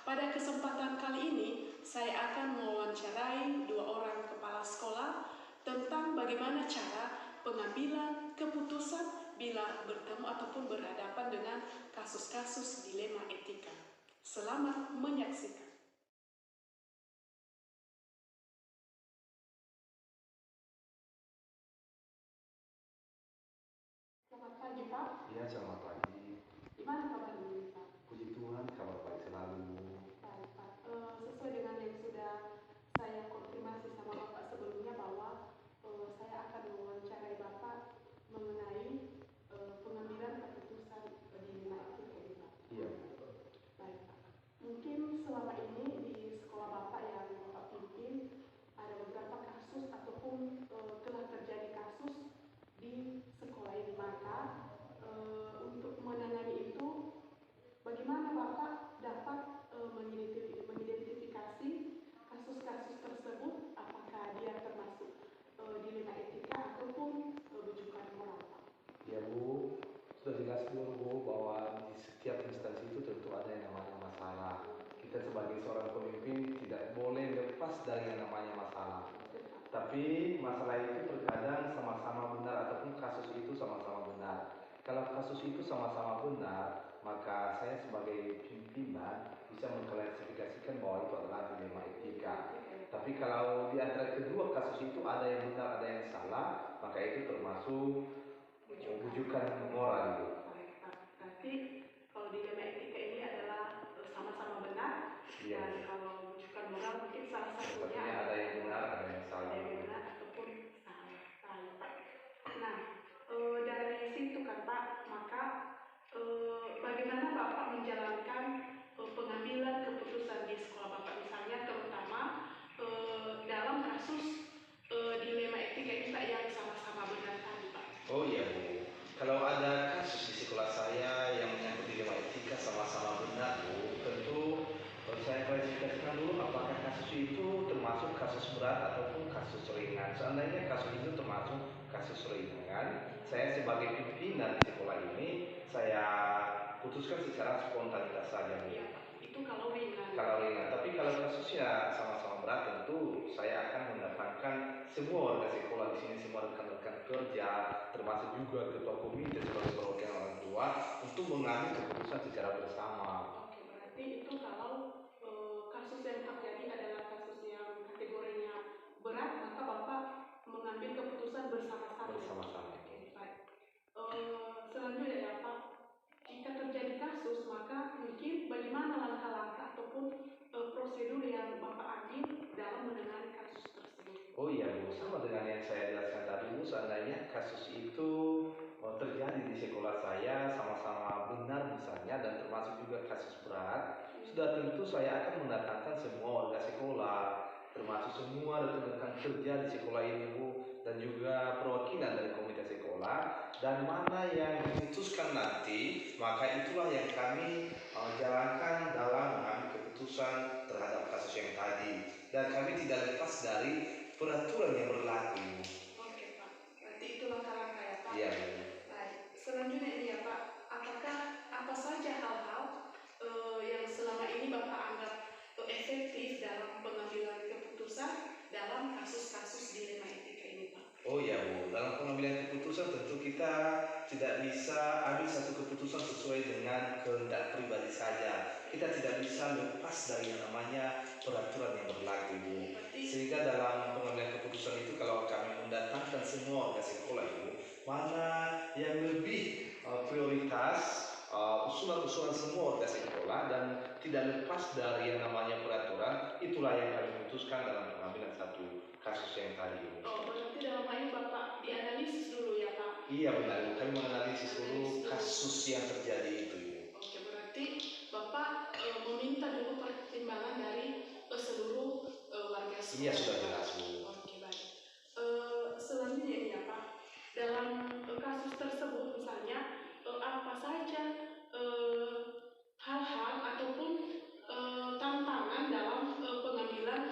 Pada kesempatan kali ini, saya akan mewawancarai 2 orang kepala sekolah tentang bagaimana cara pengambilan keputusan bila bertemu ataupun berhadapan dengan kasus-kasus dilema etika. Selamat menyaksikan. Selamat pagi, Pak. Iya, selamat pagi. Gimana kabarnya, Pak? Puji Tuhan, kabar baik selalu. Baik, Pak. Sesuai dengan yang sudah saya konfirmasi sama Bapak sebelumnya bahwa saya akan mewawancarai Bapak mengenai pengambilan keputusan di dilema etika ini, Pak. Iya. Baik, Pak. Mungkin selama ini di sekolah Bapak yang Bapak pimpin ada beberapa kasus ataupun telah terjadi kasus di sekolah ini. Maka untuk menangani itu, bagaimana Bapak dapat mengidentifikasi kasus-kasus tersebut, apakah dia termasuk dilema etika ataupun rujukan moral, Pak? Ya Bu, sudah jelas Bu bahwa di setiap instansi itu tentu ada yang namanya masalah. Kita sebagai seorang pemimpin tidak boleh lepas dari yang namanya masalah. Tapi masalah itu terkadang sama-sama benar ataupun kasus itu sama-sama benar. Kalau kasus itu sama-sama benar, maka saya sebagai pimpinan bisa mengklasifikasikan bahwa itu adalah dilema etika. Tapi kalau di antara kedua kasus itu ada yang benar, ada yang salah, maka itu termasuk rujukan moral itu. Berarti kalau dilema etika ini adalah sama-sama benar, Iya. Dan kalau rujukan moral mungkin salah satunya ada yang benar, ada yang salah. Ada yang benar ataupun salah. Pak. Nah, dari situ kan Pak, maka bagaimana Bapak menjalankan pengambilan keputusan di sekolah Bapak, misalnya terutama dalam kasus dilema etika ini Pak yang sama-sama benar tadi, Pak? Oh iya Bu, kalau ada kasus di sekolah saya yang menyangkut dilema etika sama-sama benar Bu, tentu saya klasifikasikan dulu apakah kasus itu termasuk kasus berat ataupun kasus ringan. Seandainya kasus itu termasuk kasus ringan, saya sebagai pimpinan di sekolah ini, saya putuskan secara spontanitas saja Bu. Iya, itu kalau ringan. Kalau ringan, tapi kalau kasusnya sama-sama berat, tentu saya akan mendatangkan semua warga sekolah di sini, semua rekan-rekan kerja, termasuk juga ketua komite sebagai perwakilan orang tua, untuk mengambil keputusan secara bersama. Oke, berarti itu kalau kasus yang terjadi adalah kasus yang kategorinya berat, maka Bapak mengambil keputusan bersama-sama. Bersama-sama. Oke, baik. Selanjutnya ya Pak, jika terjadi kasus, maka mungkin bagaimana langkah-langkah ataupun prosedur yang Bapak ambil dalam menangani kasus tersebut? Oh iya Bu, sama dengan yang saya jelaskan tadi Bu, seandainya kasus itu terjadi di sekolah saya sama-sama benar misalnya dan termasuk juga kasus berat, sudah tentu saya akan mendatangkan semua warga sekolah, termasuk semua rekan-rekan kerja di sekolah ini Bu, dan juga perwakilan dari komite sekolah, dan mana yang diputuskan nanti, maka itulah yang kami jalankan dalam mengambil keputusan terhadap kasus yang tadi, dan kami tidak lepas dari peraturan yang berlaku. Oke Pak, berarti itu langkah-langkah ya Pak? Iya. Baik, selanjutnya ini ya Pak, apakah apa saja hal-hal yang selama ini Bapak anggap efektif dalam pengambilan keputusan dalam kasus-kasus dilema etika ini Pak? Oh iya Bu, dalam pengambilan keputusan tentu kita tidak bisa ambil satu keputusan sesuai dengan kehendak pribadi saja. Kita tidak bisa lepas dari yang namanya peraturan yang berlaku Bu. Sehingga dalam pengambilan keputusan itu kalau kami mendatangkan semua warga sekolah Bu, mana yang lebih prioritas usulan-usulan semua warga sekolah dan tidak lepas dari yang namanya peraturan, itulah yang kami putuskan dalam pengambilan satu kasus yang tadi. Oh, berarti dalam hal ini Bapak dianalisis dulu ya Pak? Iya benar, kami menganalisis dulu kasus yang terjadi itu. Oke, berarti Bapak meminta dulu pertimbangan dari seluruh warga sekolah. Iya sudah jelas Bu. Oke, baik. Selanjutnya ini ya Pak, dalam kasus tersebut misalnya apa saja hal-hal ataupun tantangan dalam pengambilan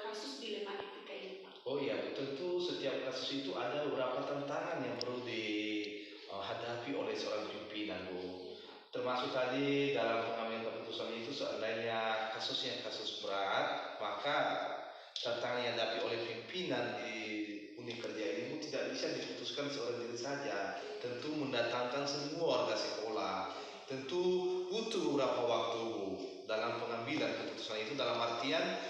kasus dilema etika ini Pak? Oh iya, tentu setiap kasus itu ada beberapa tantangan yang perlu dihadapi oleh seorang pimpinan Bu. Termasuk tadi dalam pengambilan keputusan itu seandainya kasusnya kasus berat, maka tantangan yang dihadapi oleh pimpinan di unit kerja ini tidak bisa diputuskan seorang diri saja. Tentu mendatangkan semua warga sekolah. Tentu butuh beberapa waktu dalam pengambilan keputusan itu, dalam artian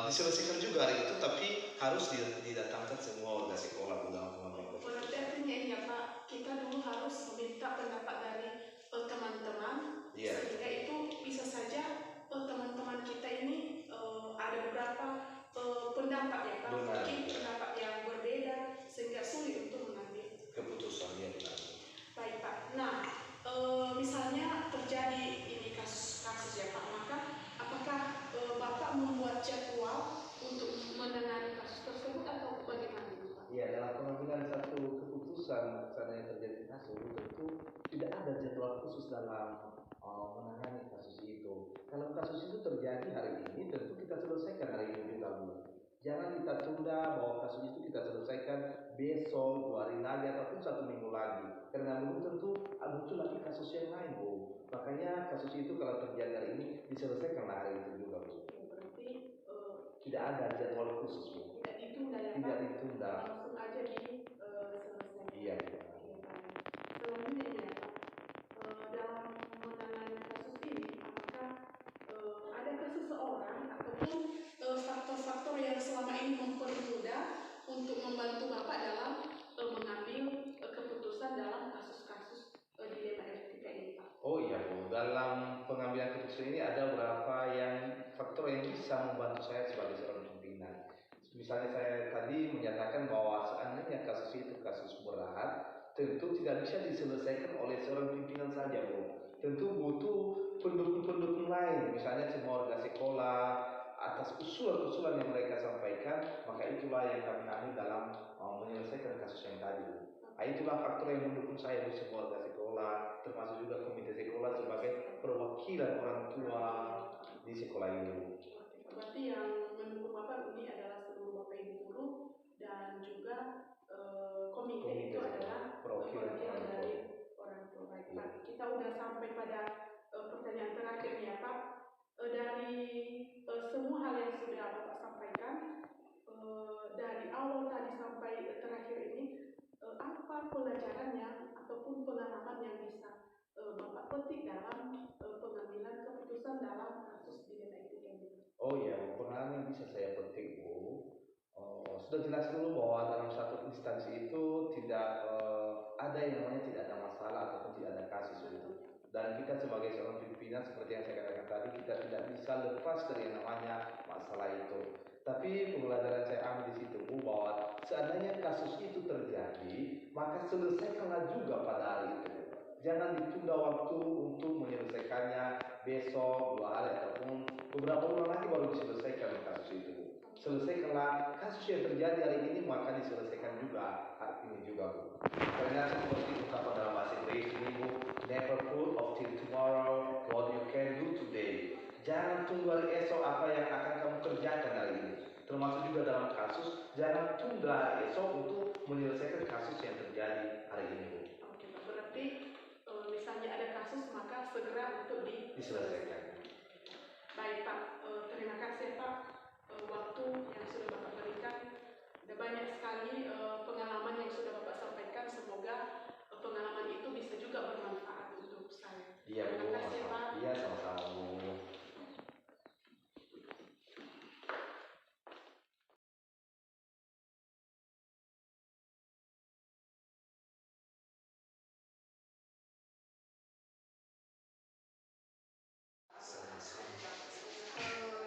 diselesaikan juga hari itu, tapi harus didatangkan semua warga sekolah dalam pengambilan keputusan. Berarti artinya ini ya Pak, kita dulu harus meminta pendapat dari teman-teman, sehingga itu bisa saja teman-teman kita ini ada beberapa pendapat ya Pak, mungkin pendapat yang berbeda sehingga sulit untuk mengambil keputusan. Ya benar. Baik Pak. Nah, misalnya terjadi ini kasus ya Pak, maka apakah Bapak membuat jadwal untuk menangani kasus tersebut atau bagaimana Pak? Ya, dalam pengambilan satu keputusan misalnya terjadi kasus, tentu tidak ada jadwal khusus dalam menangani kasus itu. Kalau kasus itu terjadi hari ini, tentu kita selesaikan hari ini juga, Bu. Jangan kita tunda bahwa kasus itu kita selesaikan besok, 2 hari lagi, ataupun 1 minggu lagi. Karena belum tentu muncul lagi kasus yang lain, Bu. Makanya kasus itu kalau terjadi hari ini diselesaikan hari itu juga, Bu. Berarti tidak ada jadwal khusus, Bu. Tidak ditunda ya Pak? Tidak ditunda. Langsung aja diselesaikan. Iya. Selanjutnya ya Pak, dalam menangani kasus ini, apakah adakah seseorang ataupun faktor-faktor yang selama ini mempermudah untuk membantu Bapak dalam mengambil keputusan dalam kasus-kasus dilema etika ini Pak? Oh iya Bu, dalam pengambilan keputusan ini ada beberapa faktor yang bisa membantu saya sebagai seorang pimpinan. Misalnya saya tadi menyatakan bahwa seandainya kasus itu kasus berat, tentu tidak bisa diselesaikan oleh seorang pimpinan saja, Bu. Tentu butuh pendukung-pendukung lain, misalnya semua warga sekolah, atas usulan-usulan yang mereka sampaikan, maka itulah yang kami ambil dalam menyelesaikan kasus yang tadi. Nah, itulah faktor yang mendukung saya, semua warga sekolah, termasuk juga komite sekolah sebagai perwakilan orang tua di sekolah ini. Berarti yang mendukung Bapak ini adalah seluruh Bapak Ibu guru dan juga komite itu adalah perwakilan dari orang tua. Baik Pak, kita udah sampai pada pertanyaan terakhir ya Pak. Dari semua hal yang sudah Bapak sampaikan, dari awal tadi sampai terakhir ini, apa pelajaran yang ataupun pengalaman yang bisa Bapak petik dalam pengambilan keputusan dalam kasus dilema etika ini? Oh ya, pengalaman yang bisa saya petik, Bu. Sudah jelas dulu bahwa dalam satu instansi itu tidak ada yang namanya tidak ada masalah ataupun tidak ada kasus itu. Dan kita sebagai seorang pimpinan seperti yang saya katakan tadi, kita tidak bisa lepas dari yang namanya masalah itu. Tapi pembelajaran saya ambil di situ, Bu, bahwa seandainya kasus itu terjadi, maka selesaikanlah juga pada hari itu. Jangan ditunda waktu untuk menyelesaikannya besok, 2 hari ataupun beberapa bulan lagi baru diselesaikan kasus itu. Selesaikanlah kasus yang terjadi hari ini, maka diselesaikan juga hari ini juga, Bu. Karena seperti ungkapan dalam bahasa Inggris ini, Bu, never put off till tomorrow what you can do today. Jangan tunggu hari esok apa yang akan kamu kerjakan hari ini. Termasuk juga dalam kasus, jangan tunda hari esok untuk menyelesaikan kasus yang terjadi hari ini, Bu. Oke Pak, berarti misalnya ada kasus maka segera untuk diselesaikan. Baik Pak, terima kasih Pak waktu yang sudah Bapak berikan. Ada banyak sekali pengalaman yang sudah Bapak sampaikan. Semoga pengalaman itu bisa juga bermanfaat untuk saya. Iya Bu, terima kasih Pak. Iya sama-sama Bu.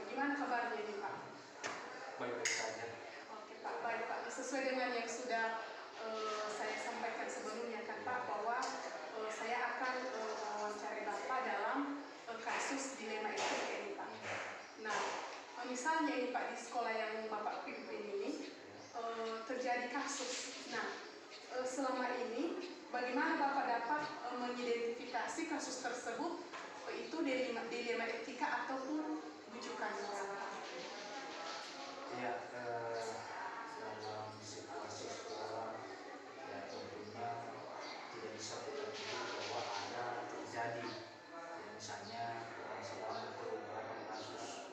Gimana kabarnya ini Pak? Baik-baik saja. Oke Pak, baik Pak. Sesuai dengan yang sudah saya sampaikan sebelumnya kan Pak, bahwa saya akan mewawancarai Bapak dalam kasus dilema etika ini Pak. Nah, misalnya ini Pak, di sekolah yang Bapak pimpin ini terjadi kasus. Nah, selama ini bagaimana Bapak dapat mengidentifikasi kasus tersebut itu dilema etika ataupun rujukan moral? Ya, dalam situasi sekolah ya tentunya tidak bisa kita bahwa ada terjadi ya, misalnya selama beberapa kasus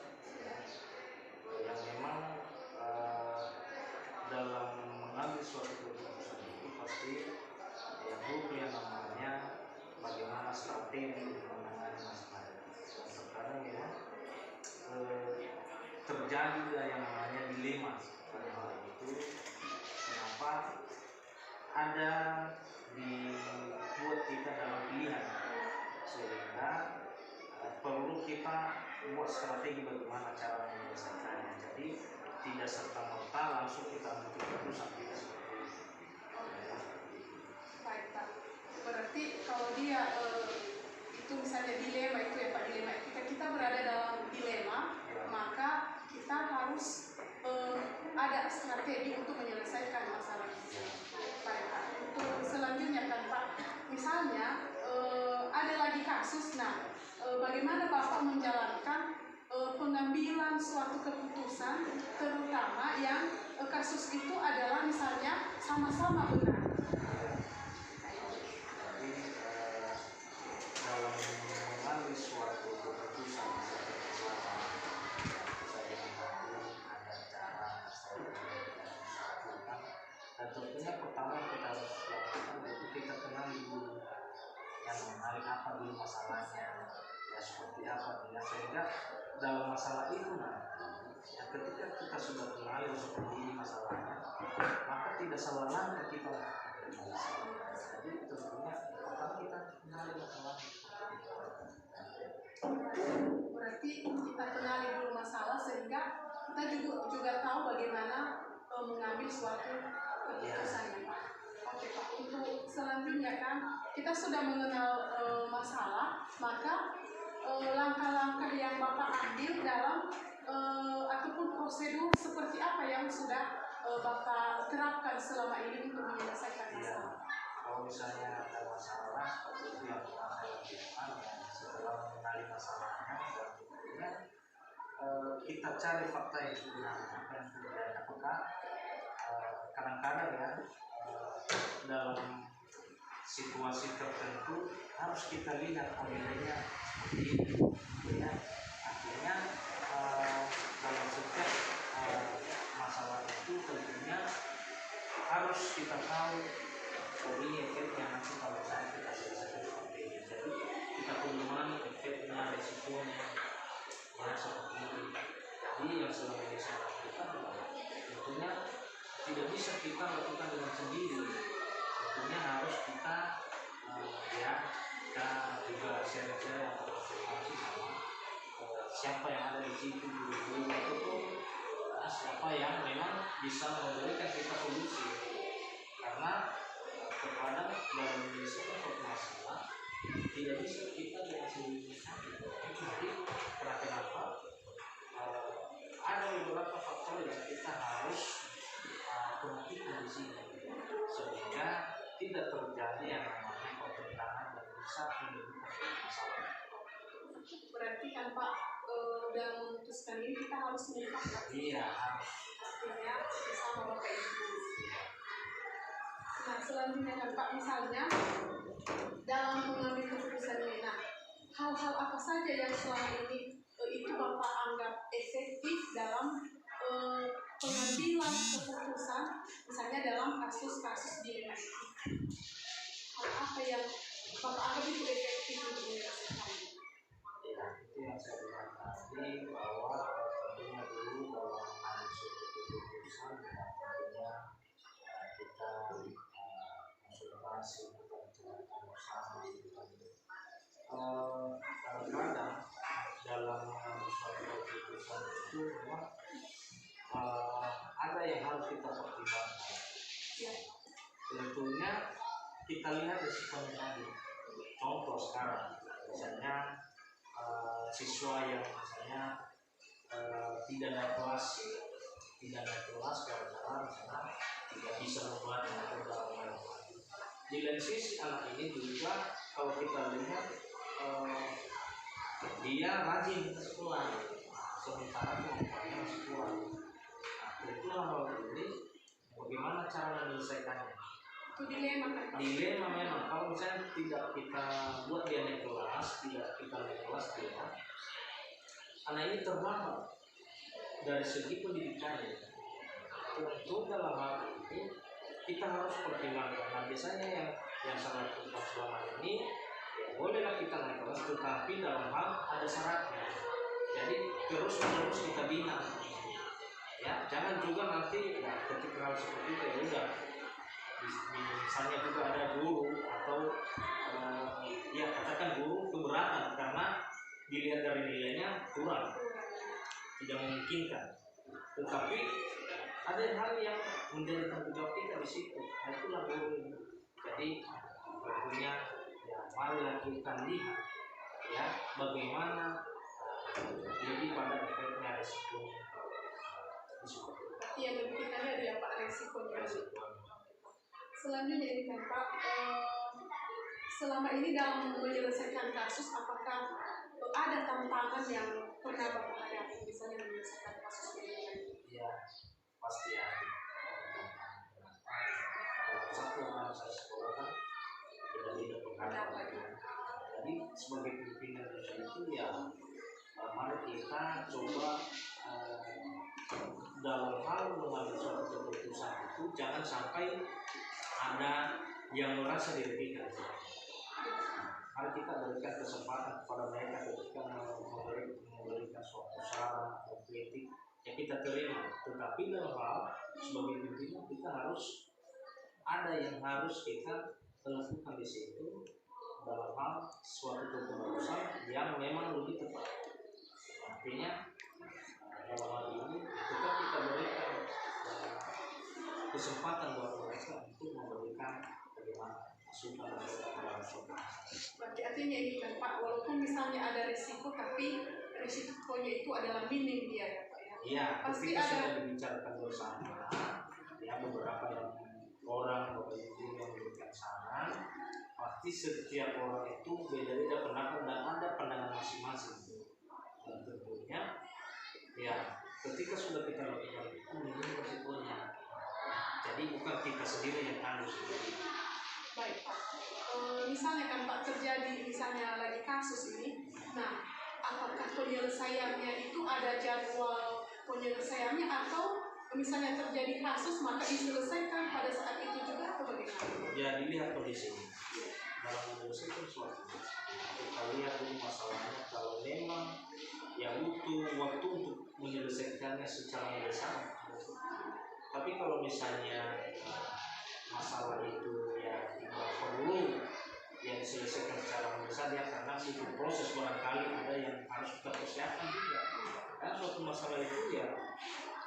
terjadi yang namanya dilema pada hal itu. Kenapa ada dibuat kita dalam pilihan, sehingga perlu kita buat strategi bagaimana cara menyelesaikannya. Jadi tidak serta merta langsung kita ambil keputusan, tidak seperti itu. Baik Pak. Berarti kalau dia itu misalnya dilema itu ya Pak, dilema ketika kita berada dalam dilema, maka kita harus ada strategi untuk menyelesaikan masalah itu. Baik Pak. Untuk selanjutnya kan Pak, misalnya ada lagi kasus, nah bagaimana Bapak menjalankan pengambilan suatu keputusan, terutama yang kasus itu adalah misalnya sama-sama benar. Jadi dalam mengambil suatu keputusan saya mengambil ada cara strategi yang dilakukan, dan tentunya pertama yang kita harus lakukan itu kita kenali dulu yang menarik apa dulu masalahnya, ya seperti apa dia, sehingga dalam masalah itu nanti ya ketika kita sudah kenali seperti ini masalahnya, maka tidak salah langkah kita melakukan masalah. Jadi tentunya pertama kita kenali masalahnya. Berarti kita kenali dulu masalah sehingga kita juga tahu bagaimana mengambil suatu keputusan ya Pak. Oke Pak, untuk selanjutnya kan kita sudah mengenal masalah, maka langkah-langkah yang Bapak ambil dalam ataupun prosedur seperti apa yang sudah Bapak terapkan selama ini untuk menyelesaikan masalah? Kalau misalnya ada masalah seperti itu yang pernah saya lakukan, setelah mengenali masalahnya, dan tentunya kita cari fakta yang sebenarnya apa yang terjadi. Apakah kadang-kadang ya dalam situasi tertentu harus kita lihat nilainya seperti itu ya. Akhirnya dalam setiap masalah itu tentunya harus kita tahu ini efeknya nanti kalau saya kita selesaikan seperti ini. Jadi kita pedoman efeknya, resikonya ya seperti itu. Jadi yang selama ini saya lakukan tentunya tidak bisa kita lakukan dengan sendiri. Tentunya harus kita kita juga share-share atau konsultasi sama siapa yang ada di situ dulu ataupun siapa yang memang bisa memberikan kita solusi, karena terkadang dalam menyelesaikan suatu masalah tidak bisa kita dengan sendiri. Jadi kenapa ada beberapa faktor yang kita harus perhatikan di sini sehingga tidak terjadi yang namanya pertentangan dan bisa menimbulkan masalah. Berarti kan Pak dalam memutuskan ini kita harus melihat. Iya, harus. Artinya bersama Bapak Ibu. Nah selanjutnya kan Pak, misalnya dalam mengambil keputusan ini, nah hal-hal apa saja yang selama ini itu Bapak anggap efektif dalam pengambilan keputusan, misalnya dalam kasus-kasus dilema itu? Hal apa yang Bapak anggap itu efektif untuk menyelesaikannya? Ya, itu yang saya bilang tadi, bahwa tentunya dulu dalam mengambil suatu keputusan tentunya kita konsultasi, kita bicarakan bersama. Kadang-kadang dalam mengambil suatu keputusan itu memang ada yang harus kita pertimbangkan. Tentunya kita lihat resikonya tadi. Contoh sekarang, misalnya siswa yang misalnya tidak naik kelas karena misalnya tidak bisa membaca atau dalam. Di lain sisi anak ini juga kalau kita lihat dia rajin ke sekolah sementara kemampuannya masih kurang. Nah, itulah hal ini bagaimana cara menyelesaikannya. Itu dilema kan Pak? Dilema memang kalau misalnya tidak kita buat dia naik kelas, tidak kita naik kelas dia, anak ini terlambat dari segi pendidikannya. Tentu dalam hal ini kita harus pertimbangkan. Nah, biasanya yang saya lakukan selama ini ya bolehlah kita naik kelas, tetapi dalam hal ada syaratnya. Jadi terus kita bina Ya, jangan juga nanti ya, ketika hal seperti itu ya udah misalnya juga ada guru atau ya katakan guru keberatan karena dilihat dari nilainya kurang, tidak memungkinkan. Tetapi ada hal yang menjadi tanggung jawab kita di situ. Nah, itulah guru ini. Jadi tentunya ya marilah kita lihat ya bagaimana lebih pada efeknya resikonya. Yang lebih kita lihat ya Pak resikonya. Selanjutnya ini kan Pak, selama ini dalam menyelesaikan kasus apakah ada tantangan yang pernah Bapak hadapi misalnya menyelesaikan kasus ini? Ya pasti ada. Satu yang saya sekolah kan beda-beda pengalaman. Jadi sebagai pimpinan itu ya mari kita coba dalam hal mengambil suatu keputusan itu jangan sampai ada yang merasa dirugikan. Mari kita berikan kesempatan kepada mereka ketika memberikan suatu saran atau kritik ya kita terima. Tetapi dalam hal sebagai pimpinan kita harus ada yang harus kita lakukan di situ dalam hal suatu keputusan yang memang lebih tepat. Artinya dalam hal ini ketika kita berikan kesempatan buat mereka untuk memberikan bagaimana masukan. Berarti artinya ini kan Pak, walaupun misalnya ada risiko tapi risikonya itu adalah minim dia ya Pak ya. Iya, pasti kita ada. sudah dibicarakan bersama ya beberapa yang orang yang memberikan saran pasti setiap orang itu beda-beda pendapat dan ada pandangan masing-masing dan tentunya ya ketika sudah kita lakukan itu minim resikonya jadi bukan kita sendiri yang tanggung sendiri. Baik Pak, misalnya kan Pak terjadi misalnya lagi kasus ini, nah apakah penyelesaiannya itu ada jadwal penyelesaiannya atau misalnya terjadi kasus maka diselesaikan pada saat itu juga atau bagaimana? Ya dilihat kondisinya dalam menyelesaikan suatu kita lihat dulu masalahnya kalau memang ya butuh waktu untuk menyelesaikannya secara mendesak. Tapi kalau misalnya masalah itu ya tidak perlu yang diselesaikan secara mendesak ya karena itu proses barangkali ada yang harus kita persiapkan juga. Dan suatu masalah itu ya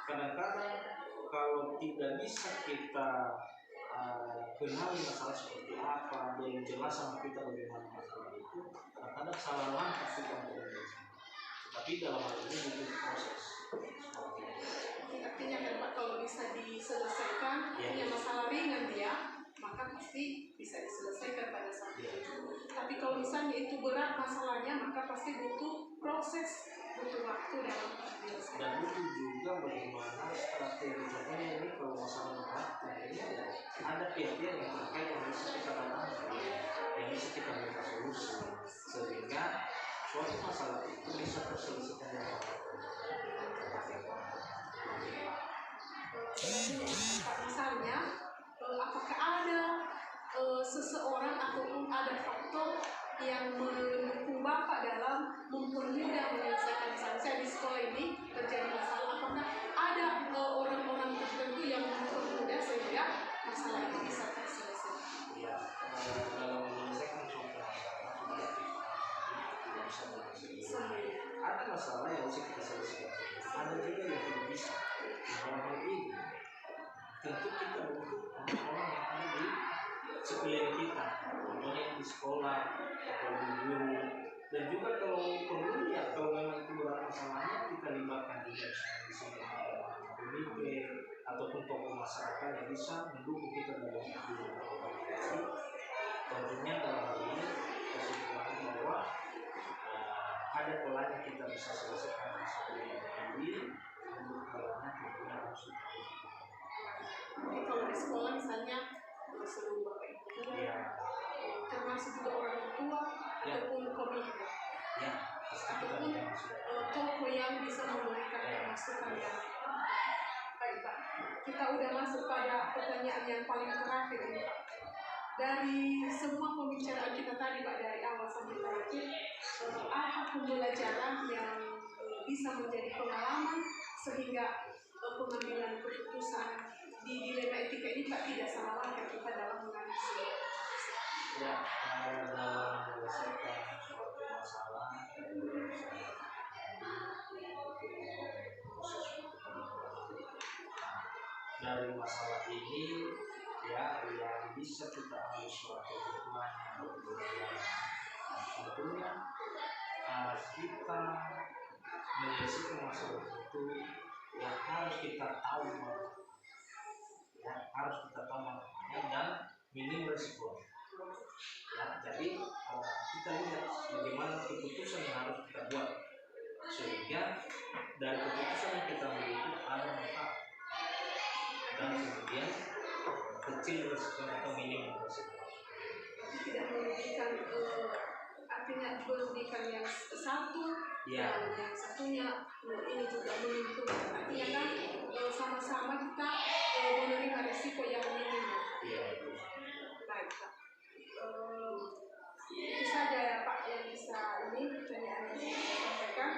kadang-kadang kalau tidak bisa kita kenali masalah seperti apa dan jelas sama kita bagaimana masalah itu kadang-kadang salah langkah kita menjelaskan. Tapi dalam hal ini butuh proses. Artinya kan Pak kalau bisa diselesaikan punya masalah ringan dia maka pasti bisa diselesaikan pada saat itu. Tapi kalau misalnya itu berat masalahnya maka pasti butuh proses, butuh waktu dalam menyelesaikan. Dan butuh juga bagaimana strategi contohnya ini kalau masalah berat tentunya ada pihak-pihak yang terkait yang bisa kita datangkan yang bisa kita berikan solusi sehingga suatu masalah itu bisa terselesaikan dengan baik. Pak misalnya apakah ada seseorang ataupun ada faktor yang mendukung Bapak dalam mempermudah menyelesaikan misalnya di sekolah ini terjadi masalah apakah ada orang-orang tertentu yang mempermudah sehingga masalah itu bisa terselesaikan? Ya, dalam menyelesaikan suatu masalah tidak bisa menyelesaikan. Ada masalah yang bisa kita selesaikan, ada juga yang tidak bisa. Dalam hal ini tentu kita butuh orang-orang yang ada di sekeliling kita, contohnya di sekolah atau di guru, dan juga kalau perlu ya kalau memang itu berat masalahnya kita libatkan juga di sini pemimpin ataupun tokoh masyarakat yang bisa mendukung kita dalam komunikasi. Tentunya dalam hal ini kesimpulannya bahwa ada polanya kita bisa selesaikan masalah ini untuk polanya tentunya harus Jadi kalau di sekolah misalnya seluruh Bapak Ibu termasuk juga orang tua ataupun komite ataupun tokoh yang bisa memberikan masukan yang baik Pak. Kita udah masuk pada pertanyaan yang paling terakhir ini Pak. Dari semua pembicaraan kita tadi Pak dari awal sampai terakhir, apa pembelajaran yang bisa menjadi pengalaman sehingga pengambilan keputusan di dilema etika ini Pak, tidak salah langkah kita dalam mengatasi. Ya, dalam menyelesaikan suatu masalah dari masalah ini ya yang bisa kita ambil suatu hikmah tentunya kita menyelesaikan masalah itu ya harus kita tahu ya harus kita tahu manfaatnya dan minim resiko ya. Jadi kita lihat bagaimana keputusan yang harus kita buat sehingga dari keputusan yang kita ambil itu ada manfaat dan kemudian kecil resiko atau minim resiko. Tidak merugikan, artinya merugikan yang satu Ya. dan yang satunya ini juga menguntungkan. Artinya kan sama-sama kita menerima resiko yang minim. Iya. Baik Pak. Itu saja ya Pak yang bisa ini pertanyaan yang saya sampaikan,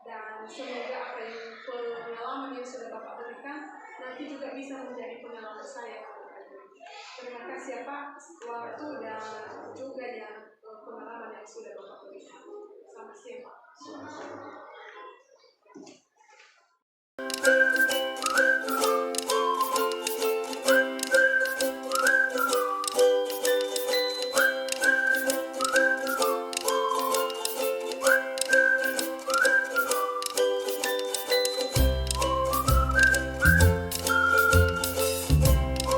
dan semoga apa yang pengalaman yang sudah Bapak berikan nanti juga bisa menjadi pengalaman saya. Terima kasih ya Pak, waktu dan juga yang pengalaman yang sudah Bapak berikan. Selamat siang Pak.